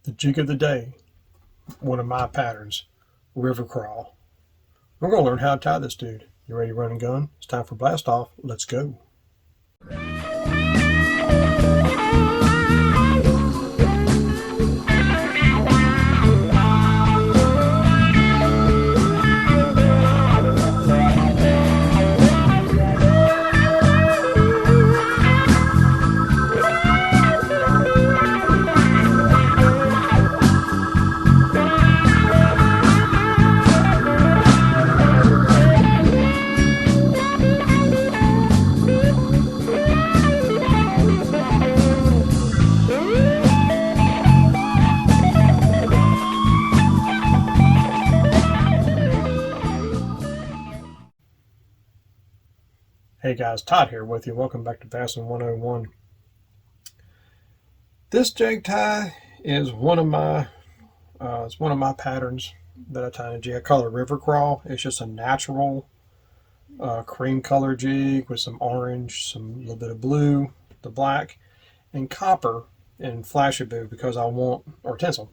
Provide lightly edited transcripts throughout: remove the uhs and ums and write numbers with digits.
The jig of the day, one of my patterns, river crawl. We're going to learn how to tie this dude. You ready to run and gun? It's time for blast off. Let's go. Hey guys, Todd here with you. Welcome back to Bassin 101. This jig tie is one of my patterns that I tie in a jig. I call it River Crawl. It's just a natural cream color jig with some orange, some little bit of blue, the black, and copper and flashy blue because I want, or tinsel,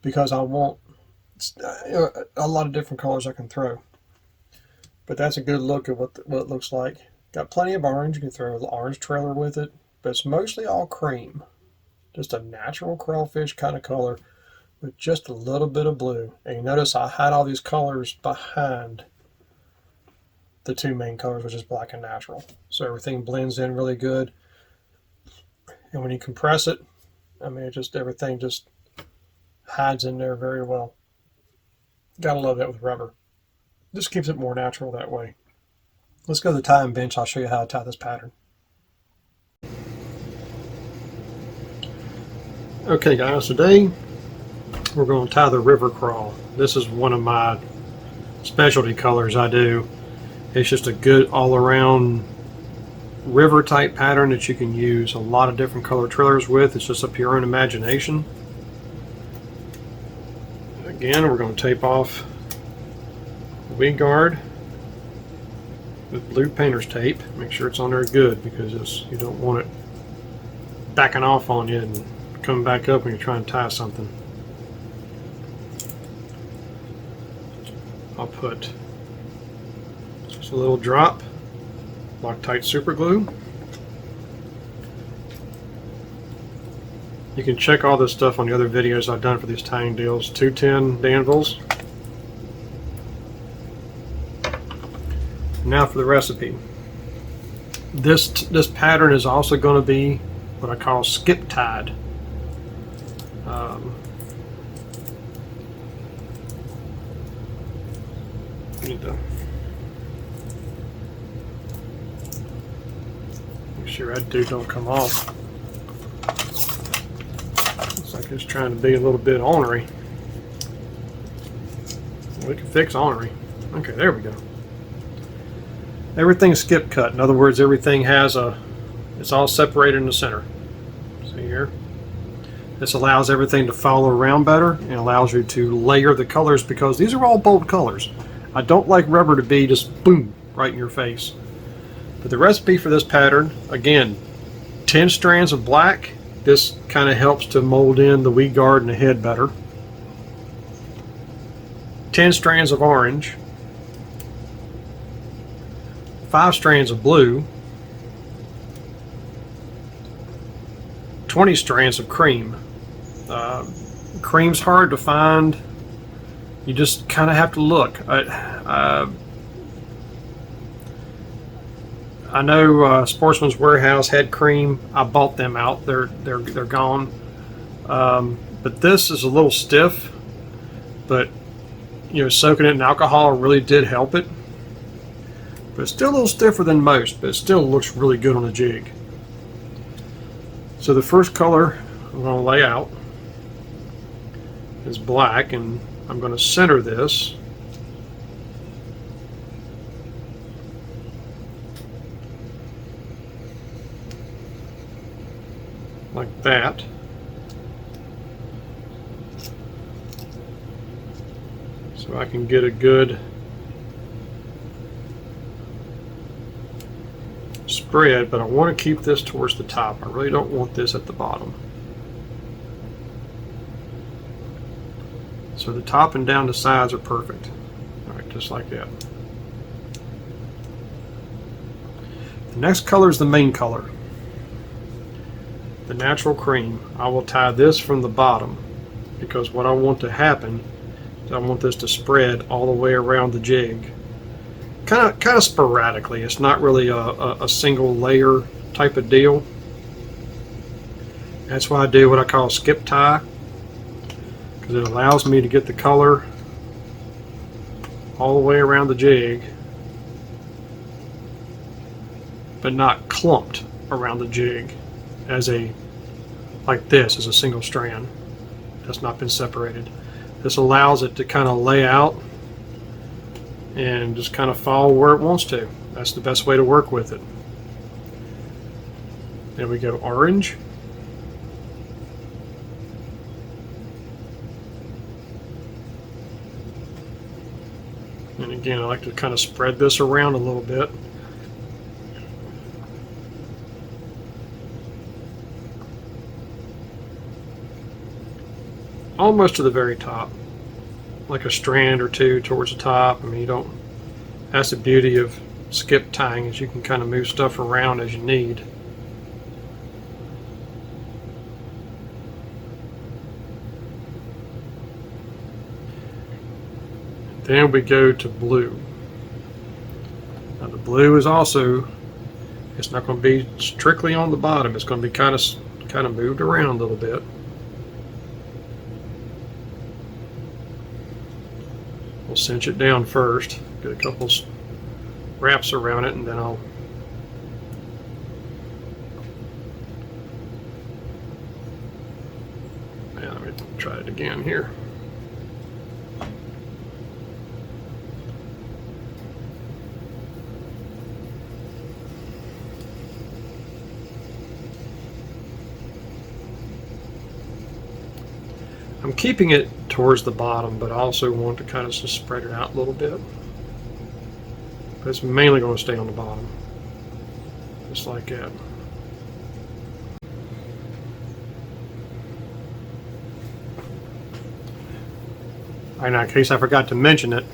because I want a lot of different colors I can throw. But that's a good look at what it looks like. Got plenty of orange. You can throw an orange trailer with it, but it's mostly all cream. Just a natural crawfish kind of color with just a little bit of blue. And you notice I had all these colors behind the two main colors, which is black and natural. So everything blends in really good. And when you compress it, I mean, everything just hides in there very well. Gotta love that with rubber. Just keeps it more natural that way. Let's go to the tying bench. I'll show you how to tie this pattern. Okay guys, today we're going to tie the river crawl. This is one of my specialty colors I do. It's just a good all-around river type pattern that you can use a lot of different color trailers with. It's just up to your own imagination. Again, we're going to tape off the weed guard with blue painter's tape. Make sure it's on there good because you don't want it backing off on you and coming back up when you're trying to tie something. I'll put just a little drop Loctite super glue. You can check all this stuff on the other videos I've done for these tying deals. 210 Danville's. Now for the recipe. This pattern is also going to be what I call skip tied. Need to make sure that dude don't come off. Looks like it's trying to be a little bit ornery. We can fix ornery. Okay, there we go. Everything's skip cut. In other words, everything it's all separated in the center. See here? This allows everything to follow around better and allows you to layer the colors because these are all bold colors. I don't like rubber to be just boom, right in your face. But the recipe for this pattern, again, 10 strands of black. This kind of helps to mold in the weed guard and the head better. 10 strands of orange. 5 strands of blue, 20 strands of cream. Cream's hard to find. You just kind of have to look. I know Sportsman's Warehouse had cream. I bought them out. They're gone. But this is a little stiff. But soaking it in alcohol really did help it. But it's still a little stiffer than most, but it still looks really good on a jig. So the first color I'm going to lay out is black, and I'm going to center this like that. So I can get a good spread, but I want to keep this towards the top. I really don't want this at the bottom. So the top and down the sides are perfect. All right, just like that. The next color is the main color, the natural cream. I will tie this from the bottom because what I want to happen is I want this to spread all the way around the jig. Kind of sporadically. It's not really a single layer type of deal. That's why I do what I call skip tie, because it allows me to get the color all the way around the jig, but not clumped around the jig like this as a single strand that's not been separated. This allows it to kind of lay out and just kind of fall where it wants to. That's the best way to work with it. There we go, orange. And again, I like to kind of spread this around a little bit. Almost to the very top, like a strand or two towards the top. I mean, that's the beauty of skip tying, is you can kind of move stuff around as you need. Then we go to blue. Now the blue is also, it's not going to be strictly on the bottom. It's going to be kind of moved around a little bit. We'll cinch it down first, get a couple wraps around it, and then let me try it again here. I'm keeping it towards the bottom, but I also want to kind of just spread it out a little bit. But it's mainly going to stay on the bottom, just like that. And in case I forgot to mention it,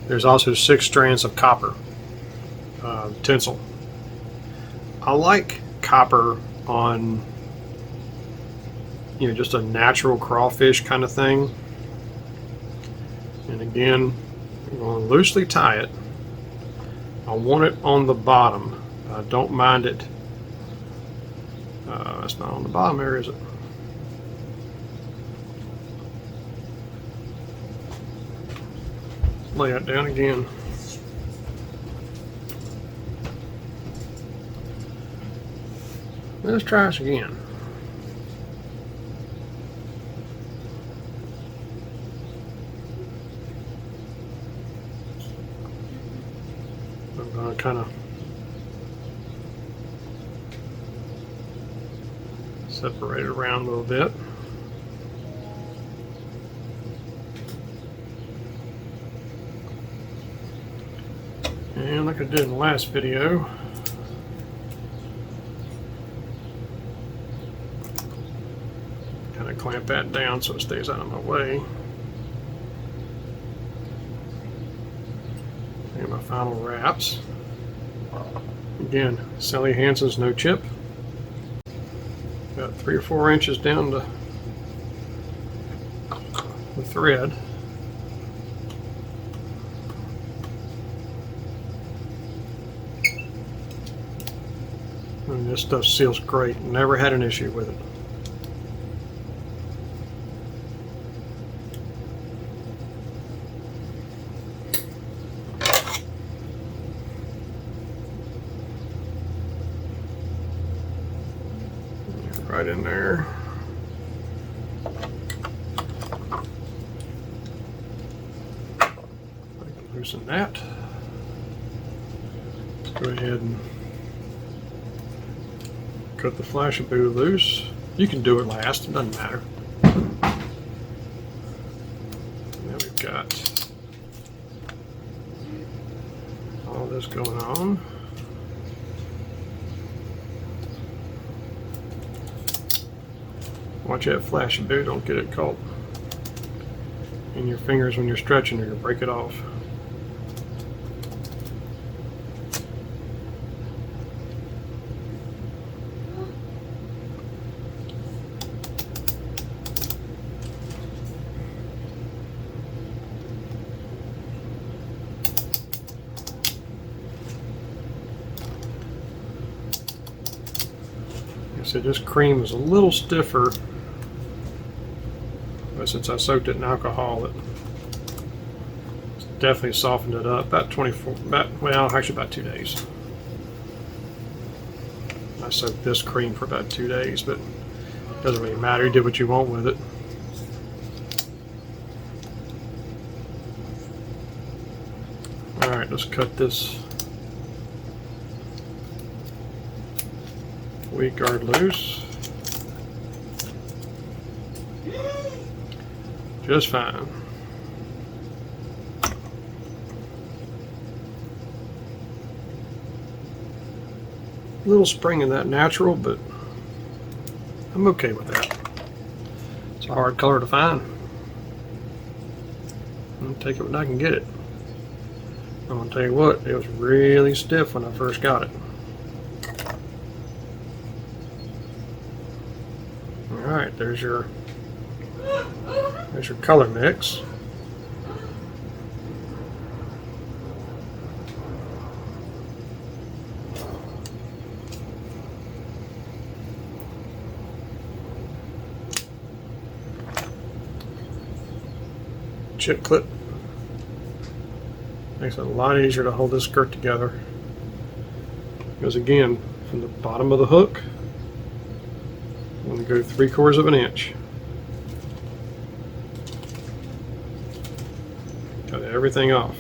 there's also 6 strands of copper tinsel. I like copper on, just a natural crawfish kind of thing. And again, I'm going to loosely tie it. I want it on the bottom. I don't mind it. It's not on the bottom there, is it? Lay it down again. Let's try this again. I'm going to kind of separate it around a little bit. And like I did in the last video, kind of clamp that down so it stays out of my way. And my final wraps. Again, Sally Hansen's no chip. About 3 or 4 inches down to the thread. And this stuff seals great. Never had an issue with it. Right in there. I can loosen that. Let's go ahead and cut the Flash-A-Boo loose. You can do it last, it doesn't matter. Now we've got all this going on. Watch that Flash-A-Boo, don't get it caught in your fingers when you're stretching, or you'll break it off. So this cream is a little stiffer, but since I soaked it in alcohol, it's definitely softened it up. About 24, well, actually about 2 days. I soaked this cream for about 2 days, but it doesn't really matter. You did what you want with it. All right, let's cut this weed guard loose. Just fine. A little spring in that natural, but I'm okay with that. It's a hard color to find. I'll take it when I can get it. I'm gonna tell you what, it was really stiff when I first got it. Alright, there's your color mix. Chip clip makes it a lot easier to hold this skirt together, because again, from the bottom of the hook, I'm going to go 3/4 of an inch. Cut everything off.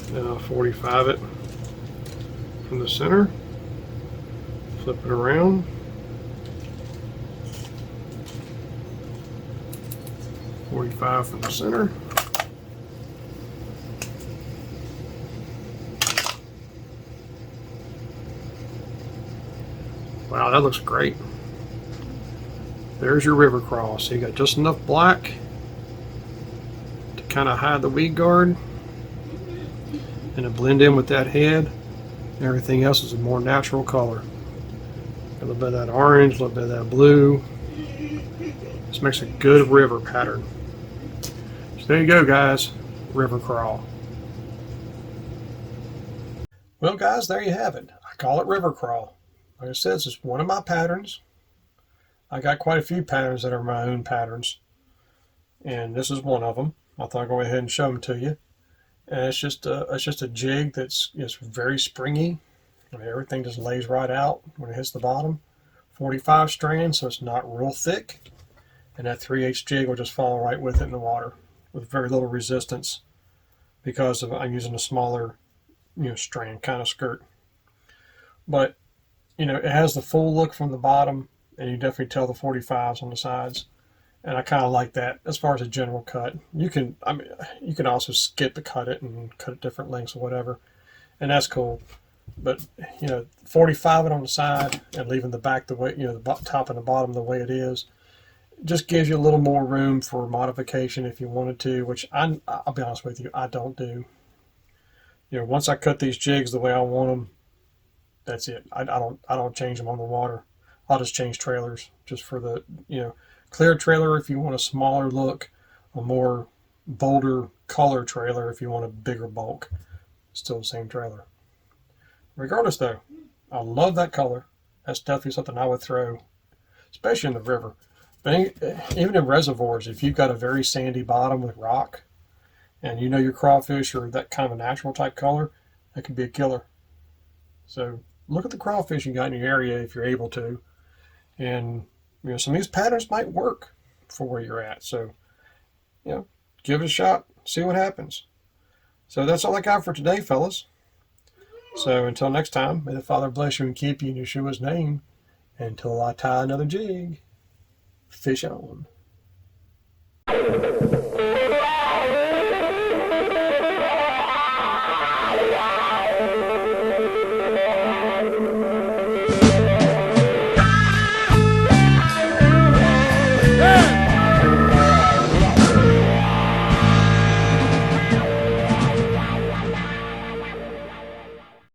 Then I'll 45 it from the center, flip it around, from the center. Wow, that looks great. There's your river crawl. So you got just enough black to kind of hide the weed guard and to blend in with that head. Everything else is a more natural color. A little bit of that orange, a little bit of that blue. This makes a good river pattern. So there you go, guys. River crawl. Well, guys, there you have it. I call it river crawl. Like I said, it's just one of my patterns. I got quite a few patterns that are my own patterns, and this is one of them. I thought I'd go ahead and show them to you. And it's just a jig that's very springy. I mean, everything just lays right out when it hits the bottom. 45 strands, so it's not real thick, and that 3/8 jig will just fall right with it in the water with very little resistance, because I'm using a smaller, strand kind of skirt. But it has the full look from the bottom, and you definitely tell the 45s on the sides. And I kind of like that as far as a general cut. You can also skip to cut it and cut it different lengths or whatever, and that's cool. But 45 it on the side and leaving the back the way, the top and the bottom the way it is, just gives you a little more room for modification if you wanted to, which I'll be honest with you, I don't do. Once I cut these jigs the way I want them, that's it. I don't change them on the water. I'll just change trailers just for the clear trailer if you want a smaller look, a more bolder color trailer if you want a bigger bulk. Still the same trailer. Regardless though, I love that color. That's definitely something I would throw, especially in the river. But even in reservoirs, if you've got a very sandy bottom with rock, and your crawfish are that kind of a natural type color, that could be a killer. So look at the crawfish you got in your area if you're able to. And some of these patterns might work for where you're at. So, give it a shot, see what happens. So that's all I got for today, fellas. So until next time, may the Father bless you and keep you in Yeshua's name. Until I tie another jig, fish on.